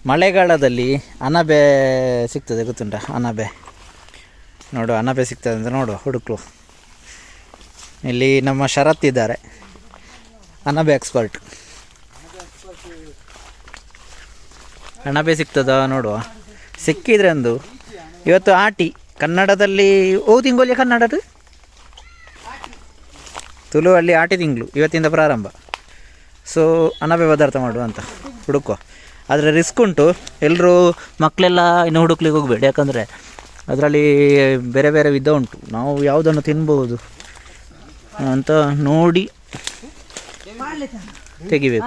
ಮಳೆಗಾಲದಲ್ಲಿ ಅಣಬೆ ಸಿಗ್ತದೆ, ಗೊತ್ತುಂಟ ಅಣಬೆ? ನೋಡು ಅಣಬೆ ಸಿಗ್ತದೆ ಅಂತ ನೋಡುವ, ಹುಡುಕ್ಲು. ಇಲ್ಲಿ ನಮ್ಮ ಶರತ್ ಇದ್ದಾರೆ, ಅಣಬೆ ಎಕ್ಸ್ಪರ್ಟ್. ಅಣಬೆ ಸಿಗ್ತದ ನೋಡುವ, ಸಿಕ್ಕಿದ್ರೆ ಒಂದು. ಇವತ್ತು ಆಟಿ ಕನ್ನಡದಲ್ಲಿ ತಿಂಗೋಲಿ ಕನ್ನಡದ ತುಳುವಲ್ಲಿ ಆಟಿ ತಿಂಗಳು ಇವತ್ತಿಂದ ಪ್ರಾರಂಭ. ಸೊ ಅಣಬೆ ಪದಾರ್ಥ ಮಾಡುವ ಅಂತ ಹುಡುಕುವ. ಆದರೆ ರಿಸ್ಕ್ ಉಂಟು, ಎಲ್ಲರೂ ಮಕ್ಕಳೆಲ್ಲ ಇನ್ನು ಹುಡುಕ್ಲಿಕ್ಕೆ ಹೋಗಬೇಡಿ, ಯಾಕಂದರೆ ಅದರಲ್ಲಿ ಬೇರೆ ಬೇರೆ ವಿಧ ಉಂಟು. ನಾವು ಯಾವುದನ್ನು ತಿನ್ಬೋದು ಅಂತ ನೋಡಿ ತೆಗಿಬೇಕು.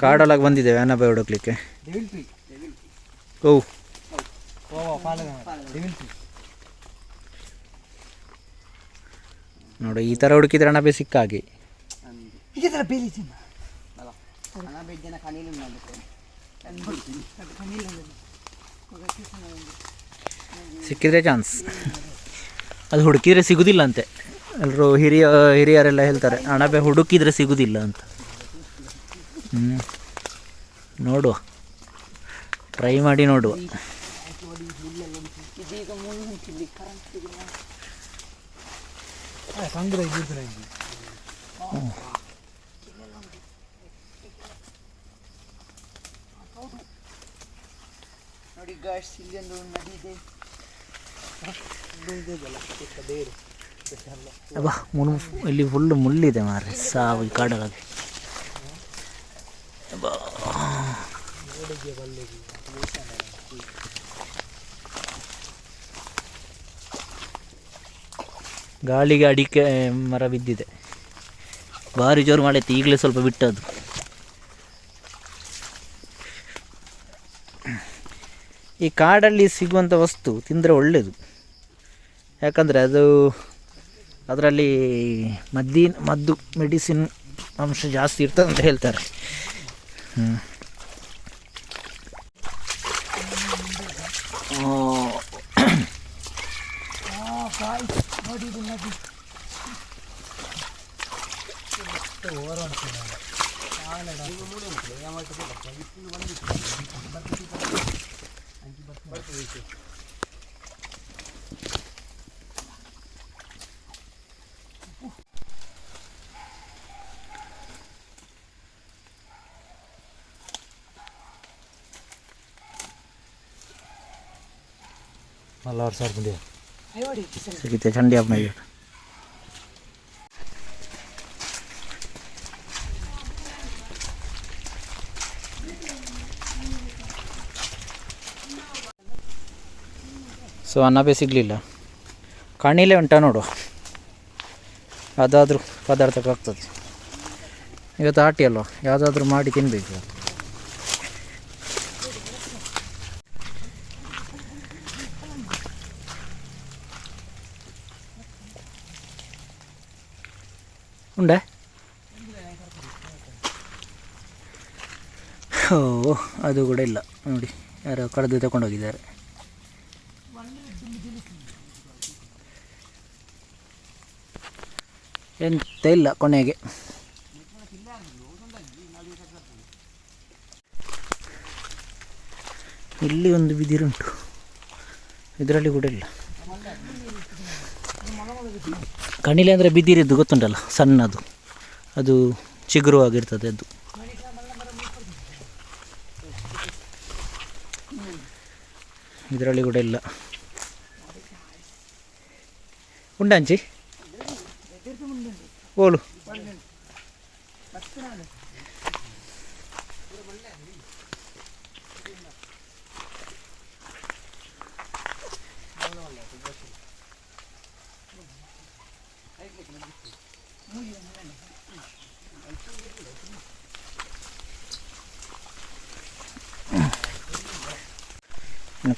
ಕಾಡೊಳಗೆ ಬಂದಿದ್ದೇವೆ ಅಣಬೆ ಹುಡುಕ್ಲಿಕ್ಕೆ. ನೋಡಿ, ಈ ಥರ ಹುಡುಕಿದ್ರೆ ಅಣಬೆ ಸಿಕ್ಕ ಹಾಗೆ. ಸಿಕ್ಕಿದ್ರೆ ಚಾನ್ಸ್, ಅದು ಹುಡುಕಿದ್ರೆ ಸಿಗುದಿಲ್ಲ ಅಂತೆ. ಎಲ್ಲರೂ ಹಿರಿಯರೆಲ್ಲ ಹೇಳ್ತಾರೆ ಅಣಬೆ ಹುಡುಕಿದ್ರೆ ಸಿಗುದಿಲ್ಲ ಅಂತ. ನೋಡುವ, ಟ್ರೈ ಮಾಡಿ ನೋಡುವ. ನೋಡಿ ಗಾಯ್ಸ್, ಇಲ್ಲಿ ಒಂದು ನದಿ ಇದೆ. ಇಲ್ಲಿ ಫುಲ್ಲು ಮುಳ್ಳಿದೆ ಮಾರೆ, ಸಾವು ಈ ಕಾಡೊಳಗೆ. ಗಾಳಿಗೆ ಅಡಿಕೆ ಮರ ಬಿದ್ದಿದೆ, ಭಾರಿ ಜೋರು ಮಳೆ ಇತ್ತು, ಈಗಲೇ ಸ್ವಲ್ಪ ಬಿಟ್ಟದ್ದು. ಈ ಕಾಡಲ್ಲಿ ಸಿಗುವಂಥ ವಸ್ತು ತಿಂದರೆ ಒಳ್ಳೆಯದು, ಯಾಕಂದರೆ ಅದರಲ್ಲಿ ಮದ್ದು ಮೆಡಿಸಿನ್ ಅಂಶ ಜಾಸ್ತಿ ಇರ್ತದೆ ಅಂತ ಹೇಳ್ತಾರೆ. मला और सर मुझे कितने ठंडी अपना ये. ಸೊ ಅಣಬೆ ಸಿಗಲಿಲ್ಲ, ಕಣಿಲೆ ಉಂಟ ನೋಡು, ಯಾವುದಾದ್ರೂ ಪದಾರ್ಥಕ್ಕಾಗ್ತದೆ. ಇವತ್ತು ಆಟಿ ಅಲ್ವ, ಯಾವುದಾದ್ರೂ ಮಾಡಿ ತಿನ್ನಬೇಕು. ಉಂಡೆ? ಓ, ಅದು ಕೂಡ ಇಲ್ಲ ನೋಡಿ, ಯಾರೋ ಕಳೆದು ತಗೊಂಡೋಗಿದ್ದಾರೆ. ಎಂತ ಇಲ್ಲ ಕೊನೆಗೆ. ಇಲ್ಲಿ ಒಂದು ಬಿದಿರುಂಟು, ಇದರಲ್ಲಿ ಕೂಡ ಇಲ್ಲ. ಕಣಿಲೆ ಅಂದರೆ ಬಿದಿರಿದ್ದು ಗೊತ್ತುಂಟಲ್ಲ, ಸಣ್ಣದು, ಅದು ಚಿಗುರುವಾಗಿರ್ತದೆ ಅದು. ಇದರಲ್ಲಿ ಕೂಡ ಇಲ್ಲ. ಉಂಡಂಚಿ ಓಲು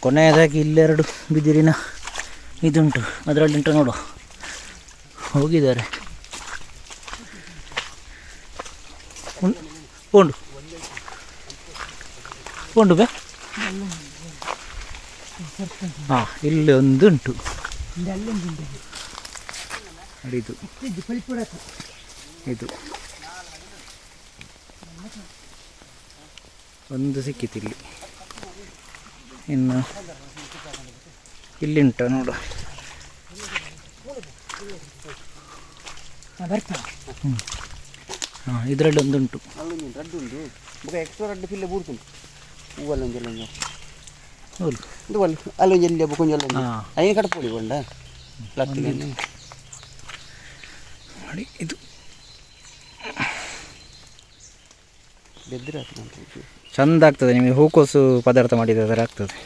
ಕೊನೆಯದಾಗಿ ಇಲ್ಲೆರಡು ಬಿದಿರಿನ ಇದುಂಟು, ಅದರಲ್ಲಿ ಉಂಟು ನೋಡು, ಹೋಗಿದ್ದಾರೆ. ಪೋಂಡು ಪೋಂಡು ಬೇ. ಹಾಂ, ಇಲ್ಲಿ ಒಂದು ಉಂಟು, ಇದು ಒಂದು ಸಿಕ್ಕಿತ್ತು ಇಲ್ಲಿ. ಇನ್ನು ಇಲ್ಲಿ ಉಂಟು ನೋಡು. ಹಾಂ ಇದರಲ್ಲಿ ಒಂದುಂಟು. ಅಲ್ಲೊಂದು ರಡ್ಡು ಉಂಟು ಬುಕ್ಕ ಎಕ್ಸ್ಟ್ರಾ ರಡ್ಡು ಫಿಲ್ಲೆ ಬೂರ್ತುಂಟು ಹೂವಲ್ಲೊಂಜೆಲ್ಲ ಹೌದು ಇದು ಅಲ್ಲ ಅಲ್ಲೊಂಜೆಲ್ಲ ಬುಕ್ಕೊಂಜೆಲ್ಲ ಹಾಂ ಅಯ್ಯ ಕಟ್ಪೊಡಿ ಕೊಂಡ ಪ್ಲಾಸ್ಟಿಕ್ ನೋಡಿ ಇದು ಬೆದ್ರೆ ಆಗ್ತದೆ ಚಂದ ಆಗ್ತದೆ. ನಿಮಗೆ ಹೂಕೋಸು ಪದಾರ್ಥ ಮಾಡಿದ ಥರ ಆಗ್ತದೆ.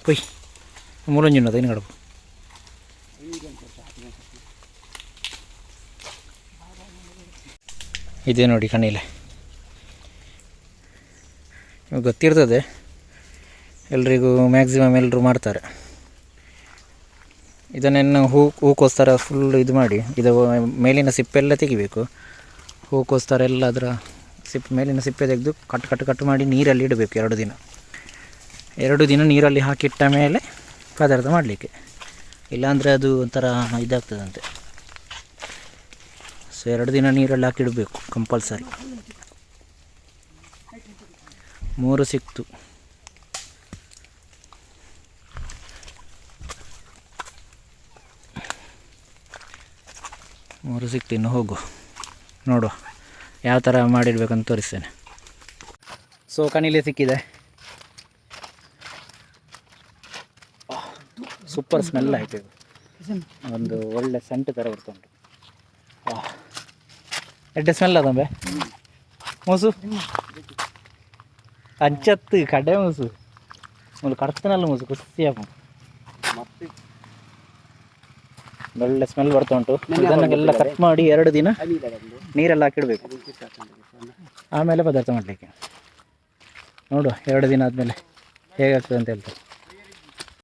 ಪೊಯ್ ಮೂಲಂಜುನ್ನದ ಏನು ಕಡಪು ಇದೆ ನೋಡಿ ಕಣ್ಣಿಲೆ. ನಿಮಗೆ ಗೊತ್ತಿರ್ತದೆ, ಎಲ್ರಿಗೂ ಮ್ಯಾಕ್ಸಿಮಮ್ ಎಲ್ಲರೂ ಮಾಡ್ತಾರೆ ಇದನ್ನೇನು. ಹೂಕೋಸ್ತರ ಫುಲ್ ಇದು ಮಾಡಿ ಇದು ಮೇಲಿನ ಸಿಪ್ಪೆಲ್ಲ ತೆಗಿಬೇಕು. ಹೂಕೋಸ್ತರ ಎಲ್ಲ ಅದರ ಮೇಲಿನ ಸಿಪ್ಪೆ ತೆಗೆದು ಕಟ್ ಮಾಡಿ ನೀರಲ್ಲಿ ಇಡಬೇಕು 2 ದಿನ ನೀರಲ್ಲಿ ಹಾಕಿಟ್ಟ ಮೇಲೆ ಪದಾರ್ಥ ಮಾಡಲಿಕ್ಕೆ. ಇಲ್ಲಾಂದರೆ ಅದು ಒಂಥರ ಇದಾಗ್ತದಂತೆ. ಸೊ 2 ದಿನ ನೀರಲ್ಲಿ ಹಾಕಿಡಬೇಕು ಕಂಪಲ್ಸರಿ. 3 ಸಿಕ್ತು. ಇನ್ನು ಹೋಗು ನೋಡುವ ಯಾವ ಥರ ಮಾಡಿಡ್ಬೇಕಂತ ತೋರಿಸ್ತೇನೆ. ಸೊ ಕನಿಲೆ ಸಿಕ್ಕಿದೆ. ಸೂಪರ್ ಸ್ಮೆಲ್ ಆಯಿತು. ಒಂದು ಒಳ್ಳೆ ಸೆಂಟ್ ಥರ ಬರ್ತುಂಟು. ಎಡ್ಡೆ ಸ್ಮೆಲ್ ಅದಂಬೆ ಮೂಸು ಅಂಚತ್ತು ಕಡೆ ಮೂಸು ಒಂದು ಕಡ್ತನಲ್ಲ ಮೂಸು ಖುಷಿಯಾಗ ಒಳ್ಳೆ ಸ್ಮೆಲ್ ಬರ್ತಾ ಉಂಟು. ಇದನ್ನೆಲ್ಲ ಕಟ್ ಮಾಡಿ 2 ದಿನ ನೀರೆಲ್ಲ ಹಾಕಿಡಬೇಕು. ಆಮೇಲೆ ಪದಾರ್ಥ ಮಾಡಲಿಕ್ಕೆ ನೋಡುವ 2 ದಿನ ಆದಮೇಲೆ ಹೇಗಾಗ್ತದೆ ಅಂತ ಹೇಳ್ತಾರೆ.